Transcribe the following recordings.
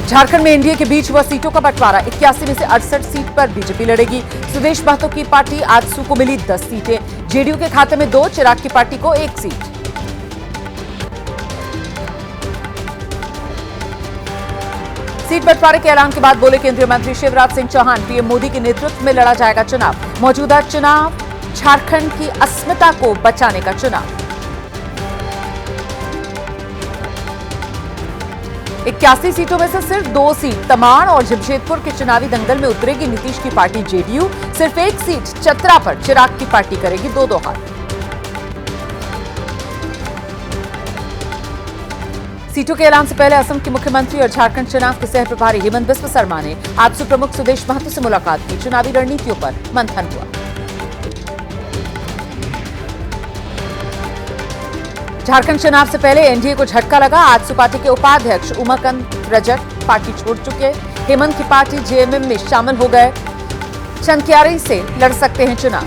झारखंड में एनडीए के बीच हुआ सीटों का बंटवारा। 81 में से 68 सीट पर बीजेपी लड़ेगी। सुदेश महतो की पार्टी आजसू को मिली 10 सीटें। जेडीयू के खाते में 2, चिराग की पार्टी को 1 सीट। सीट बंटवारे के ऐलान के बाद बोले केंद्रीय मंत्री शिवराज सिंह चौहान, पीएम मोदी के नेतृत्व में लड़ा जाएगा चुनाव। मौजूदा चुनाव झारखंड की अस्मिता को बचाने का चुनाव। 81 सीटों में से सिर्फ 2 सीट तमाड़ और जमशेदपुर के चुनावी दंगल में उतरेगी नीतीश की पार्टी जेडीयू। सिर्फ 1 सीट चतरा पर चिराग की पार्टी करेगी 2-2 हाथ। सीटों के ऐलान से पहले असम के मुख्यमंत्री और झारखंड चुनाव के सह प्रभारी हेमंत बिस्व शर्मा ने आजसू प्रमुख सुदेश महतो से मुलाकात की। चुनावी रणनीतियों पर मंथन हुआ। झारखंड चुनाव से पहले एनडीए को झटका लगा। आजसू पार्टी के उपाध्यक्ष उमाकांत रजक पार्टी छोड़ चुके। हेमंत की पार्टी जेएमएम में शामिल हो गए। चनक्यारी से लड़ सकते हैं चुनाव।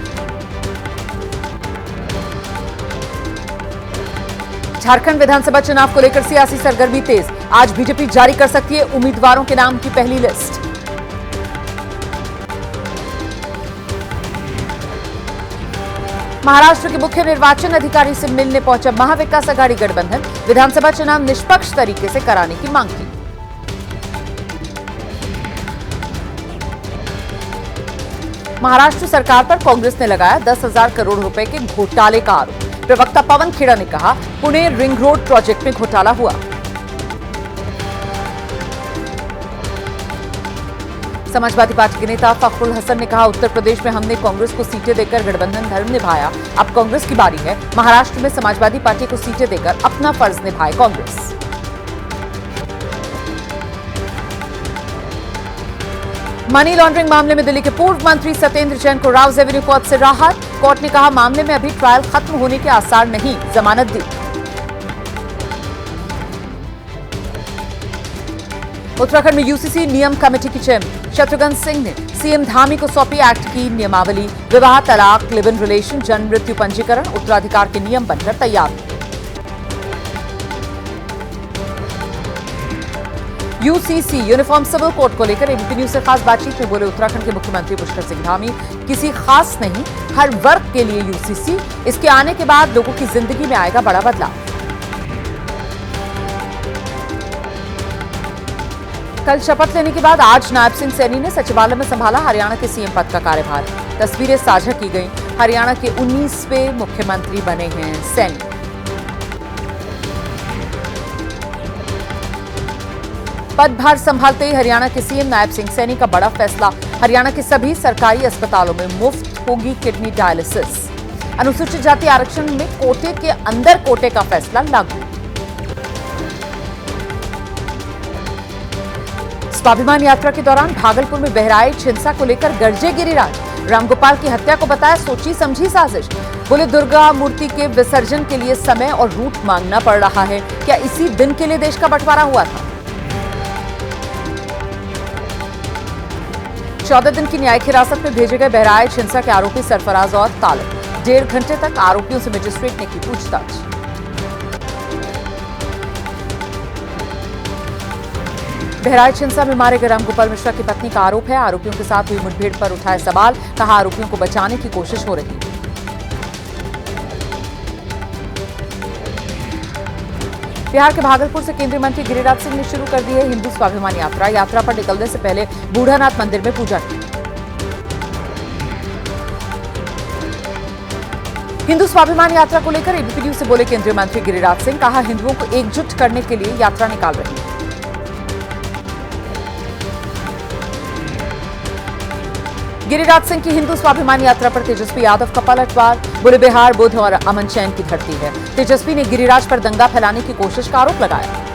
झारखंड विधानसभा चुनाव को लेकर सियासी सरगर्मी तेज। आज बीजेपी जारी कर सकती है उम्मीदवारों के नाम की पहली लिस्ट। महाराष्ट्र के मुख्य निर्वाचन अधिकारी से मिलने पहुंचा महाविकास आघाड़ी गठबंधन। विधानसभा चुनाव निष्पक्ष तरीके से कराने की मांग की। महाराष्ट्र सरकार पर कांग्रेस ने लगाया 10,000 करोड़ रुपए के घोटाले का आरोप। प्रवक्ता पवन खेड़ा ने कहा, पुणे रिंग रोड प्रोजेक्ट में घोटाला हुआ। समाजवादी पार्टी के नेता फखरुल हसन ने कहा, उत्तर प्रदेश में हमने कांग्रेस को सीटें देकर गठबंधन धर्म निभाया। अब कांग्रेस की बारी है। महाराष्ट्र में समाजवादी पार्टी को सीटें देकर अपना फर्ज निभाए कांग्रेस। मनी लॉन्ड्रिंग मामले में दिल्ली के पूर्व मंत्री सत्येंद्र जैन को राउज एवेन्यू कोर्ट से राहत। कोर्ट ने कहा, मामले में अभी ट्रायल खत्म होने के आसार नहीं, जमानत दी। उत्तराखंड में यूसीसी नियम कमेटी की चेयरमैन शत्रुघ्न सिंह ने सीएम धामी को सौंपी एक्ट की नियमावली। विवाह, तलाक, लिव इन रिलेशन, जन्म मृत्यु पंजीकरण, उत्तराधिकार के नियम बनकर तैयार। यूसीसी यूनिफॉर्म सिविल कोड को लेकर एबीपी न्यूज से खास बातचीत में बोले उत्तराखंड के मुख्यमंत्री पुष्कर सिंह धामी, किसी खास नहीं, हर वर्ग के लिए यूसीसी। इसके आने के बाद लोगों की जिंदगी में आएगा बड़ा बदलाव। कल शपथ लेने के बाद आज नायब सिंह सैनी ने सचिवालय में संभाला हरियाणा के सीएम पद का कार्यभार। तस्वीरें साझा की गई। हरियाणा के 19वें मुख्यमंत्री बने हैं सैनी। पदभार संभालते ही हरियाणा के सीएम नायब सिंह सैनी का बड़ा फैसला। हरियाणा के सभी सरकारी अस्पतालों में मुफ्त होगी किडनी डायलिसिस। अनुसूचित जाति आरक्षण में कोटे के अंदर कोटे का फैसला लागू। स्वाभिमान यात्रा के दौरान भागलपुर में बहराइच हिंसा को लेकर गरजे गिरिराज। रामगोपाल की हत्या को बताया सोची समझी साजिश। बोले, दुर्गा मूर्ति के विसर्जन के लिए समय और रूट मांगना पड़ रहा है। क्या इसी दिन के लिए देश का बंटवारा हुआ था? 14 दिन की न्यायिक हिरासत में भेजे गए बहराइच हिंसा के आरोपी सरफराज और तालिब। 1.5 घंटे तक आरोपियों से मजिस्ट्रेट ने की पूछताछ। बहराइच हिंसा में मारे गए रामगोपाल मिश्रा की पत्नी का आरोप है, आरोपियों के साथ हुई मुठभेड़ पर उठाए सवाल। कहा, आरोपियों को बचाने की कोशिश हो रही। बिहार के भागलपुर से केंद्रीय मंत्री गिरिराज सिंह ने शुरू कर दी है हिंदू स्वाभिमान यात्रा। यात्रा पर निकलने से पहले बूढ़ानाथ मंदिर में पूजा की। हिंदू स्वाभिमान यात्रा को लेकर एबीपी न्यूज से बोले केंद्रीय मंत्री गिरिराज सिंह। कहा, हिंदुओं को एकजुट करने के लिए यात्रा निकाल रही है। गिरिराज सिंह की हिंदू स्वाभिमान यात्रा पर तेजस्वी यादव का पलटवार। बोले, बिहार बुद्ध और अमन चैन की धरती है। तेजस्वी ने गिरिराज पर दंगा फैलाने की कोशिश का आरोप लगाया।